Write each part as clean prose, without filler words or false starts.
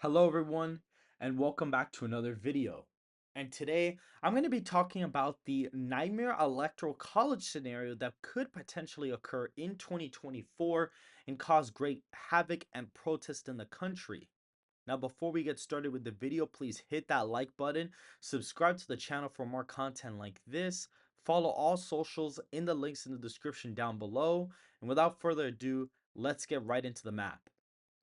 Hello everyone, and welcome back to another video. And today I'm going to be talking about the nightmare electoral college scenario that could potentially occur in 2024 and cause great havoc and protest in the country. Now, before we get started with the video, please hit that like button, subscribe to the channel for more content like this, follow all socials in the links in the description down below, and without further ado, let's get right into the map.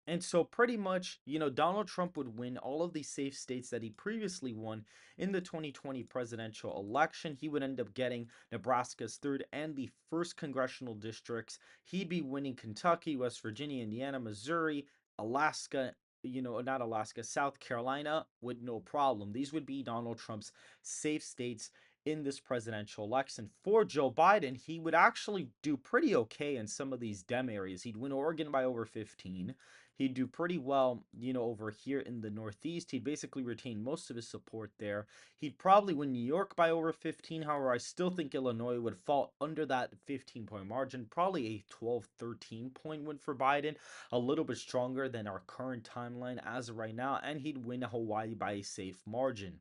And so pretty much, Donald Trump would win all of these safe states that he previously won in the 2020 presidential election. He would end up getting Nebraska's third and the first congressional districts. He'd be winning Kentucky, West Virginia, Indiana, Missouri, Alaska, not Alaska, South Carolina with no problem. These would be Donald Trump's safe states in this presidential election. For Joe Biden, he would actually do pretty okay in some of these Dem areas. He'd win Oregon by over 15. He'd do pretty well, over here in the Northeast. He'd basically retain most of his support there. He'd probably win New York by over 15. However, I still think Illinois would fall under that 15-point margin. Probably a 12, 13-point win for Biden. A little bit stronger than our current timeline as of right now. And he'd win Hawaii by a safe margin.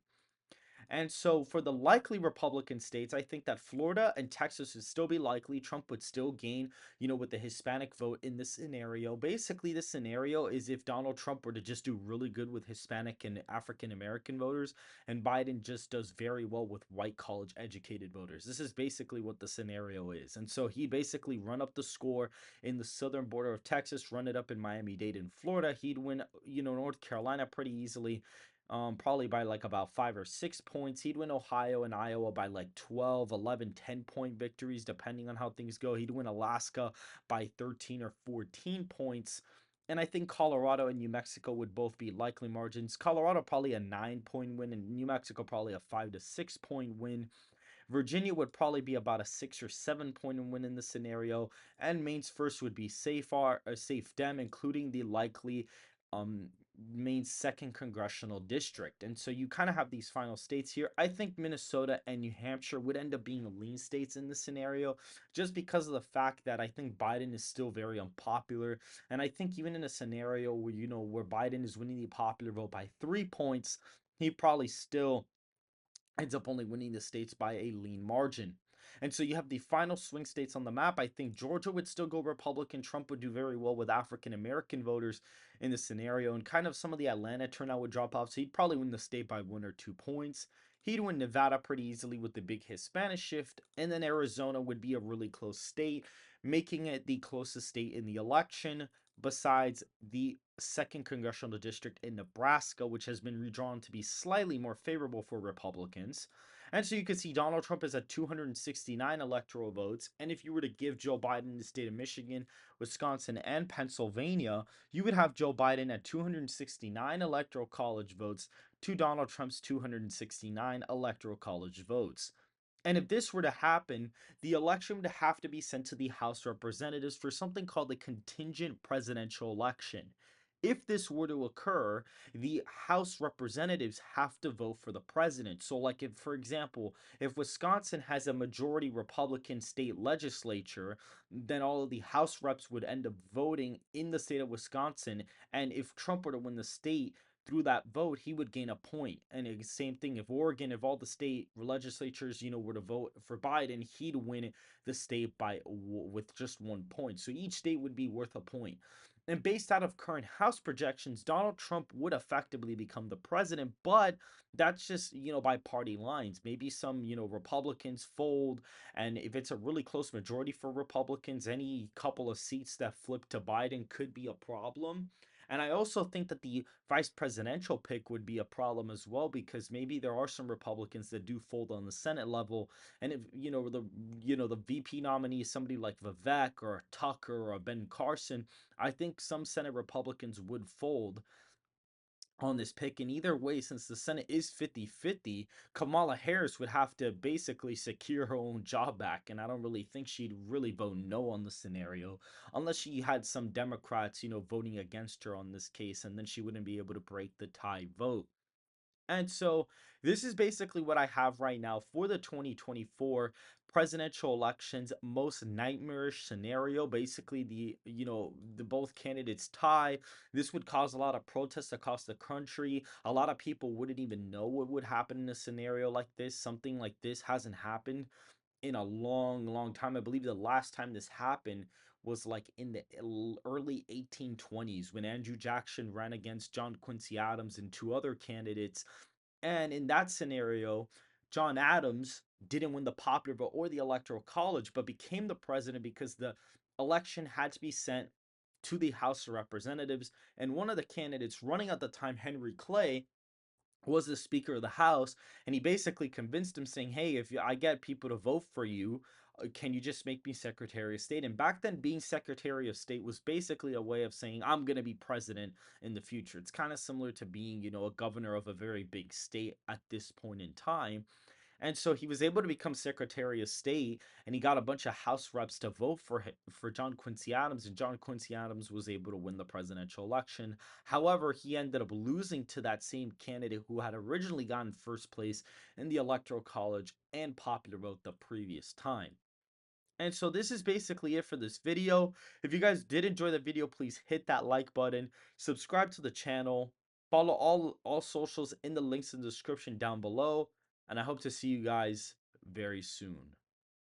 And so for the likely Republican states, I think that Florida and Texas would still be likely. Trump would still gain, with the Hispanic vote in this scenario. Basically, this scenario is if Donald Trump were to just do really good with Hispanic and African American voters, and Biden just does very well with white college educated voters. This is basically what the scenario is. And so he basically run up the score in the southern border of Texas, run it up in Miami-Dade and Florida. He'd win, North Carolina pretty easily, probably by like about 5 or 6 points. He'd win Ohio and Iowa by like 12, 11, 10-point victories, depending on how things go. He'd win Alaska by 13 or 14 points. And I think Colorado and New Mexico would both be likely margins. Colorado probably a 9-point win, and New Mexico probably a 5 to 6 point win. Virginia would probably be about a 6 or 7 point win in this scenario, and Maine's first would be safe Dem, including the likely um Maine's second congressional district. And so you kind of have these final states here. I think Minnesota and New Hampshire would end up being lean states in this scenario, just because of the fact that I think Biden is still very unpopular. And I think even in a scenario where where Biden is winning the popular vote by 3 points, he probably still ends up only winning the states by a lean margin. And so you have the final swing states on the map. I think Georgia would still go Republican. Trump would do very well with African American voters in this scenario. And kind of some of the Atlanta turnout would drop off. So he'd probably win the state by 1 or 2 points. He'd win Nevada pretty easily with the big Hispanic shift. And then Arizona would be a really close state, making it the closest state in the election, besides the second congressional district in Nebraska, which has been redrawn to be slightly more favorable for Republicans. And so you can see Donald Trump is at 269 electoral votes. And if you were to give Joe Biden the state of Michigan, Wisconsin, and Pennsylvania, you would have Joe Biden at 269 electoral college votes to Donald Trump's 269 electoral college votes. And if this were to happen, the election would have to be sent to the House of Representatives for something called the contingent presidential election. If this were to occur, the House representatives have to vote for the president. So, like, if, for example, if Wisconsin has a majority Republican state legislature, then all of the House reps would end up voting in the state of Wisconsin. And if Trump were to win the state, through that vote, he would gain a point. And it's same thing if Oregon, if all the state legislatures, were to vote for Biden, he'd win the state by with just 1 point. So each state would be worth a point. And based out of current House projections, Donald Trump would effectively become the president, but that's just, by party lines. Maybe some, Republicans fold. And if it's a really close majority for Republicans, any couple of seats that flip to Biden could be a problem. And I also think that the vice presidential pick would be a problem as well, because maybe there are some Republicans that do fold on the Senate level. And if the VP nominee is somebody like Vivek or Tucker or Ben Carson, I think some Senate Republicans would fold on this pick. And either way, since the Senate is 50-50, Kamala Harris would have to basically secure her own job back. And I don't really think she'd really vote no on the scenario, unless she had some Democrats, voting against her on this case, and then she wouldn't be able to break the tie vote. And so this is basically what I have right now for the 2024 presidential elections most nightmarish scenario. Basically, the both candidates tie. This would cause a lot of protests across the country. A lot of people wouldn't even know what would happen in a scenario like this. Something like this hasn't happened in a long, long time. I believe the last time this happened was like in the early 1820s when Andrew Jackson ran against John Quincy Adams and two other candidates. And in that scenario, John Adams didn't win the popular vote or the electoral college, but became the president because the election had to be sent to the House of Representatives. And one of the candidates running at the time, Henry Clay, was the Speaker of the House, and he basically convinced him, saying, "Hey, if I get people to vote for you, can you just make me Secretary of State?" And back then, being Secretary of State was basically a way of saying, "I'm going to be president in the future." It's kind of similar to being, a governor of a very big state at this point in time. And so he was able to become Secretary of State, and he got a bunch of House reps to vote for John Quincy Adams, and John Quincy Adams was able to win the presidential election. However, he ended up losing to that same candidate who had originally gotten first place in the Electoral College and popular vote the previous time. And so this is basically it for this video. If you guys did enjoy the video, please hit that like button, subscribe to the channel, follow all socials in the links in the description down below, and I hope to see you guys very soon.